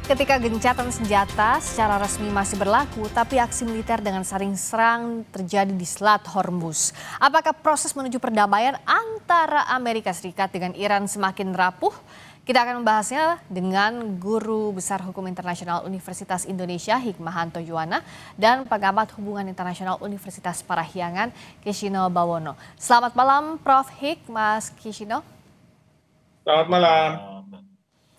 Ketika gencatan senjata secara resmi masih berlaku, tapi aksi militer dengan saling serang terjadi di Selat Hormuz. Apakah proses menuju perdamaian antara Amerika Serikat dengan Iran semakin rapuh? Kita akan membahasnya dengan Guru Besar Hukum Internasional Universitas Indonesia Hikmahanto Juwana dan pengamat hubungan internasional Universitas Parahyangan Kishino Bawono. Selamat malam Prof. Hik, Mas Kishino. Selamat malam.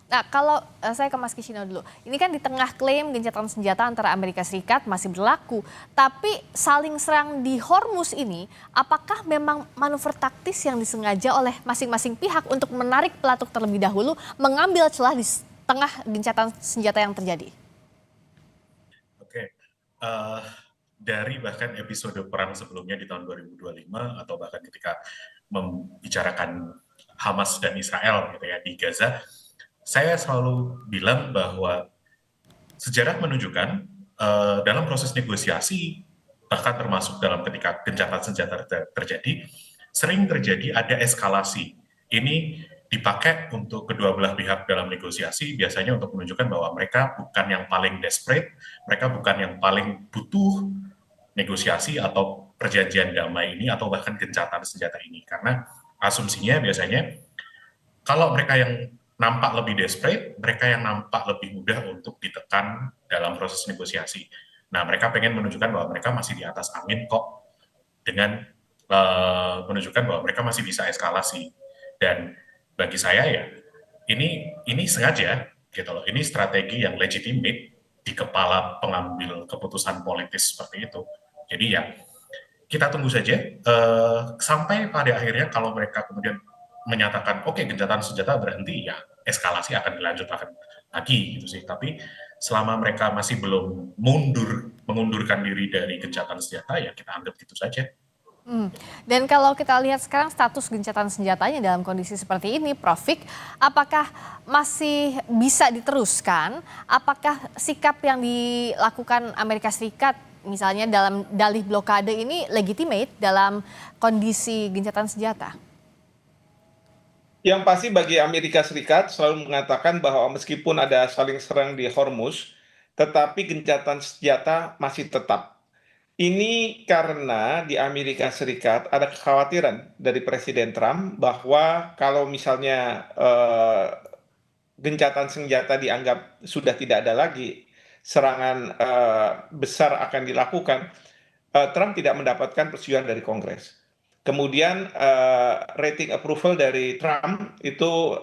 Nah, kalau saya ke Mas Kishino dulu, ini kan di tengah klaim gencatan senjata antara Amerika Serikat masih berlaku, tapi saling serang di Hormuz ini, apakah memang manuver taktis yang disengaja oleh masing-masing pihak untuk menarik pelatuk terlebih dahulu, mengambil celah di tengah gencatan senjata yang terjadi? Oke, dari bahkan episode perang sebelumnya di tahun 2025 atau bahkan ketika membicarakan Hamas dan Israel gitu ya di Gaza, saya selalu bilang bahwa sejarah menunjukkan dalam proses negosiasi, bahkan termasuk dalam ketika gencatan senjata terjadi, sering terjadi ada eskalasi. Ini dipakai untuk kedua belah pihak dalam negosiasi, biasanya untuk menunjukkan bahwa mereka bukan yang paling desperate, mereka bukan yang paling butuh negosiasi atau perjanjian damai ini, atau bahkan gencatan senjata ini. Karena asumsinya biasanya, kalau mereka yang nampak lebih desperate, mereka yang nampak lebih mudah untuk ditekan dalam proses negosiasi. Nah, mereka pengen menunjukkan bahwa mereka masih di atas angin kok, dengan menunjukkan bahwa mereka masih bisa eskalasi. Dan bagi saya ya, ini sengaja gitu loh. Ini strategi yang legitimate di kepala pengambil keputusan politis seperti itu. Jadi ya, kita tunggu saja sampai pada akhirnya kalau mereka kemudian menyatakan oke, gencatan senjata berhenti, ya eskalasi akan dilanjutkan lagi gitu sih. Tapi selama mereka masih belum mengundurkan diri dari gencatan senjata, ya kita anggap gitu saja. Dan kalau kita lihat sekarang status gencatan senjatanya dalam kondisi seperti ini, Prof. Hik, apakah masih bisa diteruskan? Apakah sikap yang dilakukan Amerika Serikat misalnya dalam dalih blokade ini legitimate dalam kondisi gencatan senjata? Yang pasti bagi Amerika Serikat selalu mengatakan bahwa meskipun ada saling serang di Hormuz, tetapi gencatan senjata masih tetap. Ini karena di Amerika Serikat ada kekhawatiran dari Presiden Trump bahwa kalau misalnya gencatan senjata dianggap sudah tidak ada lagi, serangan besar akan dilakukan, Trump tidak mendapatkan persetujuan dari Kongres. Kemudian rating approval dari Trump itu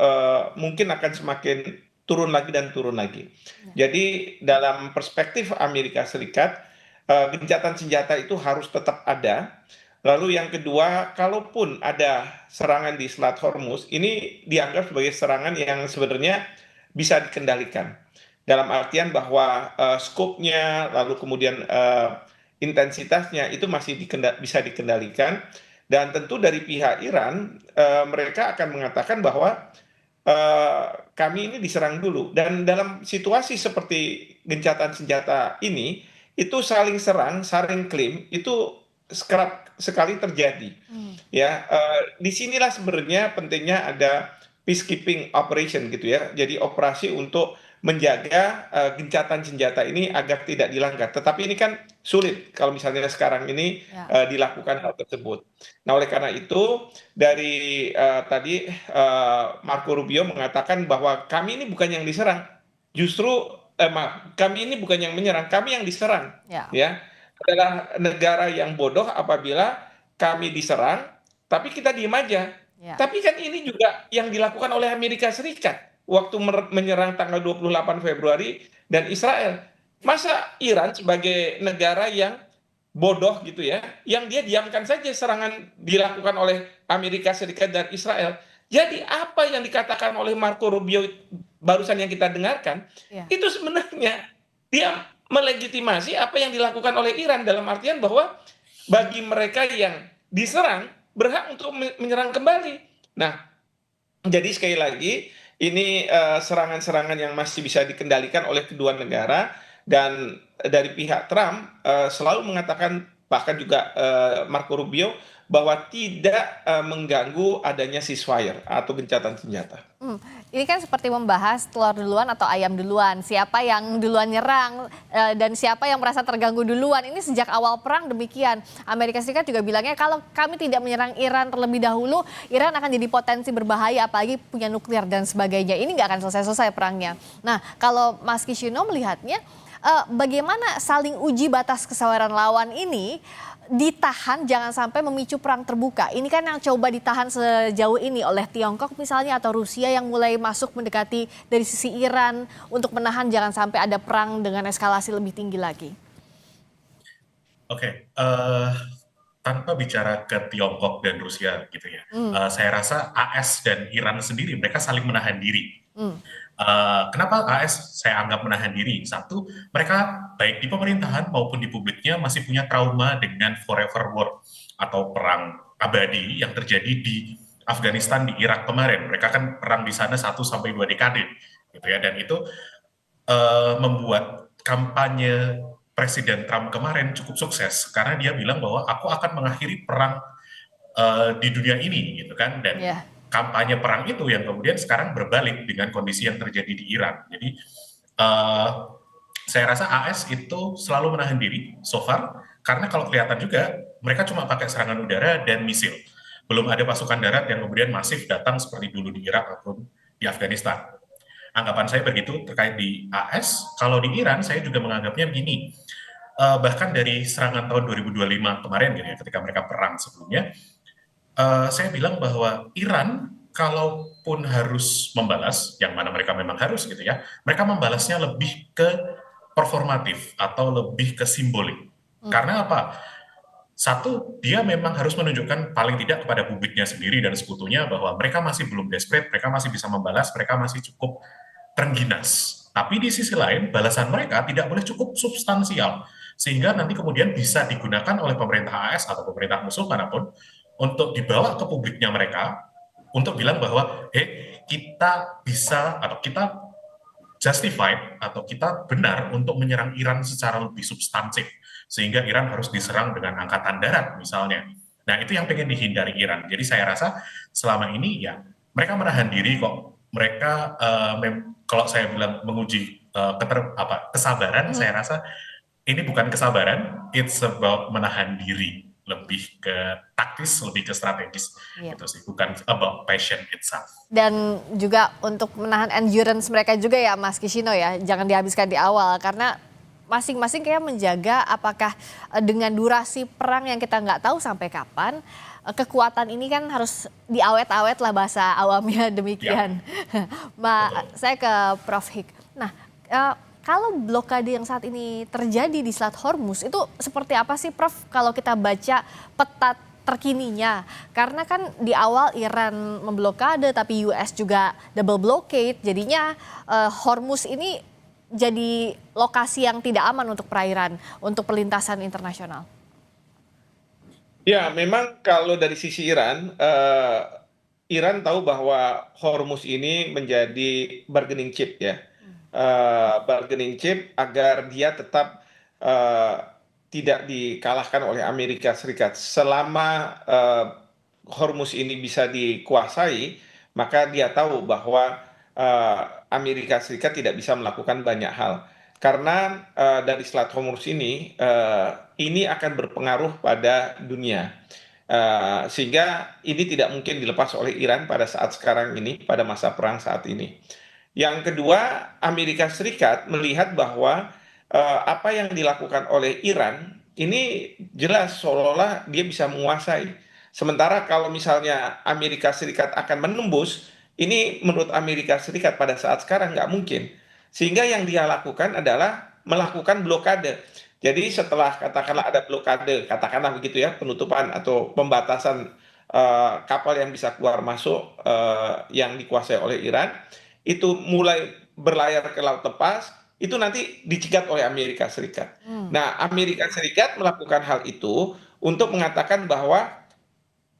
mungkin akan semakin turun lagi dan turun lagi. Jadi dalam perspektif Amerika Serikat, gencatan senjata itu harus tetap ada. Lalu yang kedua, kalaupun ada serangan di Selat Hormuz, ini dianggap sebagai serangan yang sebenarnya bisa dikendalikan. Dalam artian bahwa skopnya, lalu kemudian intensitasnya itu masih bisa dikendalikan. Dan tentu dari pihak Iran, mereka akan mengatakan bahwa kami ini diserang dulu. Dan dalam situasi seperti gencatan senjata ini, itu saling serang, saling klaim, itu kerap sekali terjadi. Ya, disinilah sebenarnya pentingnya ada peacekeeping operation gitu ya. Jadi operasi untuk menjaga gencatan senjata ini agar tidak dilanggar. Tetapi ini kan sulit kalau misalnya sekarang ini dilakukan hal tersebut. Nah, oleh karena itu dari tadi Marco Rubio mengatakan bahwa kami ini bukan yang diserang, justru maaf, kami ini bukan yang menyerang, kami yang diserang. Ya, adalah negara yang bodoh apabila kami diserang, tapi kita diem aja. Tapi kan ini juga yang dilakukan oleh Amerika Serikat waktu menyerang tanggal 28 Februari dan Israel. Masa Iran sebagai negara yang bodoh gitu ya, yang dia diamkan saja serangan dilakukan oleh Amerika Serikat dan Israel. Jadi apa yang dikatakan oleh Marco Rubio barusan yang kita dengarkan, itu sebenarnya dia melegitimasi apa yang dilakukan oleh Iran, dalam artian bahwa bagi mereka yang diserang berhak untuk menyerang kembali. Nah, jadi sekali lagi ini serangan-serangan yang masih bisa dikendalikan oleh kedua negara, dan dari pihak Trump selalu mengatakan, bahkan juga Marco Rubio, bahwa tidak mengganggu adanya ceasefire atau gencatan senjata. Ini kan seperti membahas telur duluan atau ayam duluan, siapa yang duluan nyerang dan siapa yang merasa terganggu duluan. Ini sejak awal perang demikian. Amerika Serikat juga bilangnya kalau kami tidak menyerang Iran terlebih dahulu, Iran akan jadi potensi berbahaya apalagi punya nuklir dan sebagainya. Ini nggak akan selesai-selesai perangnya. Nah, kalau Mas Kishino melihatnya bagaimana saling uji batas kesabaran lawan ini ditahan jangan sampai memicu perang terbuka. Ini kan yang coba ditahan sejauh ini oleh Tiongkok misalnya atau Rusia yang mulai masuk mendekati dari sisi Iran untuk menahan jangan sampai ada perang dengan eskalasi lebih tinggi lagi. Oke, tanpa bicara ke Tiongkok dan Rusia gitu ya, saya rasa AS dan Iran sendiri mereka saling menahan diri. Kenapa AS saya anggap menahan diri? Satu, mereka baik di pemerintahan maupun di publiknya masih punya trauma dengan forever war atau perang abadi yang terjadi di Afghanistan, di Irak kemarin. Mereka kan perang di sana 1 sampai 2 dekade, gitu ya. Dan itu membuat kampanye Presiden Trump kemarin cukup sukses karena dia bilang bahwa aku akan mengakhiri perang di dunia ini, gitu kan. Dan kampanye perang itu yang kemudian sekarang berbalik dengan kondisi yang terjadi di Iran. Jadi saya rasa AS itu selalu menahan diri so far, karena kalau kelihatan juga mereka cuma pakai serangan udara dan misil. Belum ada pasukan darat yang kemudian masif datang seperti dulu di Irak ataupun di Afghanistan. Anggapan saya begitu terkait di AS. Kalau di Iran saya juga menganggapnya begini, bahkan dari serangan tahun 2025 kemarin gitu ya, ketika mereka perang sebelumnya, saya bilang bahwa Iran kalaupun harus membalas, yang mana mereka memang harus gitu ya, mereka membalasnya lebih ke performatif atau lebih ke simbolik. Karena apa? Satu, dia memang harus menunjukkan paling tidak kepada publiknya sendiri dan sekutunya bahwa mereka masih belum desperate, mereka masih bisa membalas, mereka masih cukup terengginas. Tapi di sisi lain, balasan mereka tidak boleh cukup substansial, sehingga nanti kemudian bisa digunakan oleh pemerintah AS atau pemerintah musuh manapun untuk dibawa ke publiknya mereka, untuk bilang bahwa, kita bisa atau kita justified atau kita benar untuk menyerang Iran secara lebih substansif, sehingga Iran harus diserang dengan angkatan darat misalnya. Nah, itu yang pengen dihindari Iran. Jadi saya rasa selama ini ya mereka menahan diri kok. Mereka kalau saya bilang menguji kesabaran, saya rasa ini bukan kesabaran, it's about menahan diri, lebih ke taktis, lebih ke strategis, gitu sih, bukan about passion itself. Dan juga untuk menahan endurance mereka juga ya Mas Kishino ya, jangan dihabiskan di awal karena masing-masing kayak menjaga apakah dengan durasi perang yang kita nggak tahu sampai kapan, kekuatan ini kan harus diawet-awet lah bahasa awamnya demikian. Saya ke Prof. Hik. Nah, kalau blokade yang saat ini terjadi di Selat Hormuz itu seperti apa sih Prof kalau kita baca peta terkininya? Karena kan di awal Iran memblokade tapi US juga double blockade, jadinya Hormuz ini jadi lokasi yang tidak aman untuk perairan, untuk perlintasan internasional. Ya, memang kalau dari sisi Iran, Iran tahu bahwa Hormuz ini menjadi bargaining chip ya. Bargaining chip agar dia tetap tidak dikalahkan oleh Amerika Serikat. Selama Hormuz ini bisa dikuasai, maka dia tahu bahwa Amerika Serikat tidak bisa melakukan banyak hal. Karena dari Selat Hormuz ini akan berpengaruh pada dunia. Sehingga ini tidak mungkin dilepas oleh Iran pada saat sekarang ini, pada masa perang saat ini. Yang kedua, Amerika Serikat melihat bahwa apa yang dilakukan oleh Iran ini jelas seolah-olah dia bisa menguasai. Sementara kalau misalnya Amerika Serikat akan menembus, ini menurut Amerika Serikat pada saat sekarang nggak mungkin. Sehingga yang dia lakukan adalah melakukan blokade. Jadi setelah katakanlah ada blokade, katakanlah begitu ya, penutupan atau pembatasan kapal yang bisa keluar masuk yang dikuasai oleh Iran, itu mulai berlayar ke laut lepas, itu nanti dicegat oleh Amerika Serikat. Nah, Amerika Serikat melakukan hal itu untuk mengatakan bahwa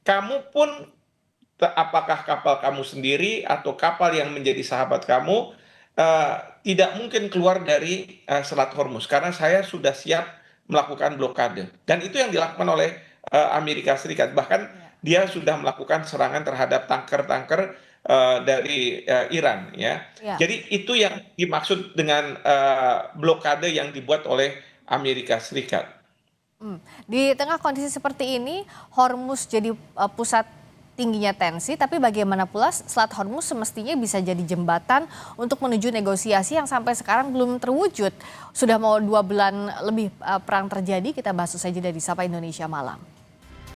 kamu pun, apakah kapal kamu sendiri atau kapal yang menjadi sahabat kamu, tidak mungkin keluar dari Selat Hormuz, karena saya sudah siap melakukan blokade. Dan itu yang dilakukan oleh Amerika Serikat. Bahkan dia sudah melakukan serangan terhadap tanker-tanker dari Iran, ya. Ya. Jadi itu yang dimaksud dengan blokade yang dibuat oleh Amerika Serikat. Di tengah kondisi seperti ini, Hormuz jadi pusat tingginya tensi, tapi bagaimana pula Selat Hormuz semestinya bisa jadi jembatan untuk menuju negosiasi yang sampai sekarang belum terwujud. Sudah mau 2 bulan lebih perang terjadi, kita bahas saja dari Sapa Indonesia Malam.